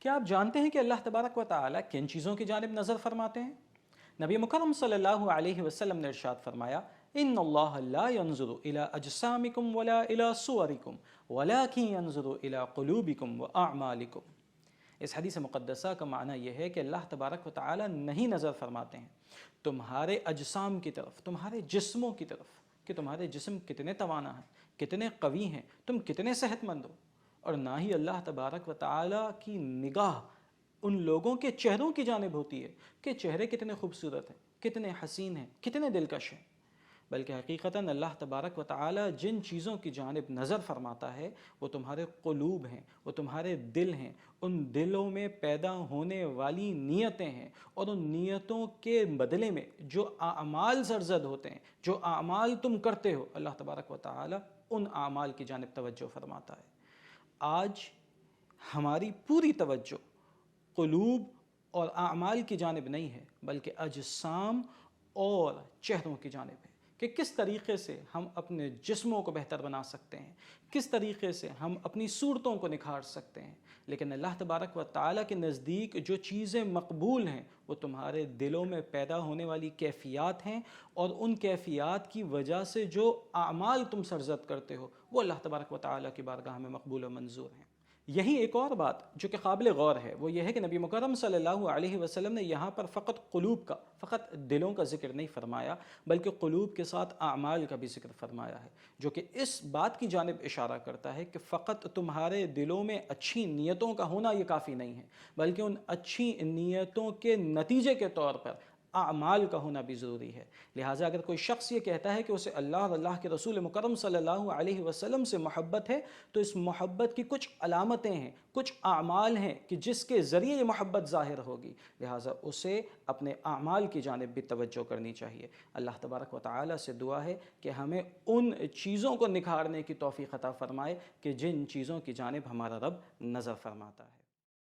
क्या आप जानते हैं कि अल्लाह तबारक व तआला किन चीज़ों की जानिब नज़र फरमाते हैं? नबी मुकर्रम सल्लल्लाहु अलैहि वसल्लम ने इरशाद फरमाया, इन्नल्लाह ला यंजुरु इला अजसामिकुम वला इला सुवरिकुम वलाकिन यंजुरु इला कुलूबिकुम व अअमालिकुम। इस हदीस मुक़द्दसा का माना यह है कि अल्लाह तबारक व तआला नहीं नज़र फरमाते हैं तुम्हारे अजसाम की तरफ, तुम्हारे जिस्मों की तरफ, कि तुम्हारे जिस्म कितने तवाना हैं, कितने कवी हैं, तुम कितने सेहतमंद हो। और ना ही अल्लाह तबारक व तआला की निगाह उन लोगों के चेहरों की जानिब होती है कि चेहरे कितने खूबसूरत हैं, कितने हसीन हैं, कितने दिलकश हैं। बल्कि हकीकतन अल्लाह तबारक व तआला जिन चीज़ों की जानिब नज़र फरमाता है वो तुम्हारे क़ुलूब हैं, वो तुम्हारे दिल हैं, उन दिलों में पैदा होने वाली नीयतें हैं, और उन नीयतों के बदले में जो आमाल सरजद होते हैं, जो आमाल तुम करते हो, अल्लाह तबारक व तआला उन आमाल की जानिब तवज्जो फरमाता है। आज हमारी पूरी तवज्जो क़ुलूब और आमाल की जानिब नहीं है, बल्कि अजसाम और चेहरों की जानिब है कि किस तरीक़े से हम अपने जिस्मों को बेहतर बना सकते हैं, किस तरीक़े से हम अपनी सूरतों को निखार सकते हैं। लेकिन अल्लाह तबारक व तआला के नज़दीक जो चीज़ें मकबूल हैं वो तुम्हारे दिलों में पैदा होने वाली कैफ़ियत हैं, और उन कैफ़ियत की वजह से जो आमाल तुम सरज़द करते हो वो अल्लाह तबारक व तआला की बारगाह में मकबूल व मंजूर हैं। यही एक और बात जो कि काबिल गौर है वो ये है कि नबी मुकर्रम सल्लल्लाहु अलैहि वसल्लम ने यहाँ पर फ़कत क़ुलूब का, फ़कत दिलों का ज़िक्र नहीं फरमाया, बल्कि क़ुलूब के साथ आमाल का भी ज़िक्र फरमाया है, जो कि इस बात की जानिब इशारा करता है कि फ़कत तुम्हारे दिलों में अच्छी नीयतों का होना ये काफ़ी नहीं है, बल्कि उन अच्छी नीयतों के नतीजे के तौर पर आमाल का होना भी ज़रूरी है। लिहाजा अगर कोई शख्स ये कहता है कि उसे अल्लाह और अल्लाह के रसूल मुकर्रम सल्लल्लाहु अलैहि वसल्लम से मोहब्बत है, तो इस मोहब्बत की कुछ अलामतें हैं, कुछ आमाल हैं कि जिसके ज़रिए ये मोहब्बत ज़ाहिर होगी। लिहाजा उसे अपने आमाल की जानिब भी तवज्जो करनी चाहिए। अल्लाह तबारक व तआला से दुआ है कि हमें उन चीज़ों को निखारने की तौफ़ीक़ अता फ़रमाए कि जिन चीज़ों की जानिब हमारा रब नज़र फरमाता है।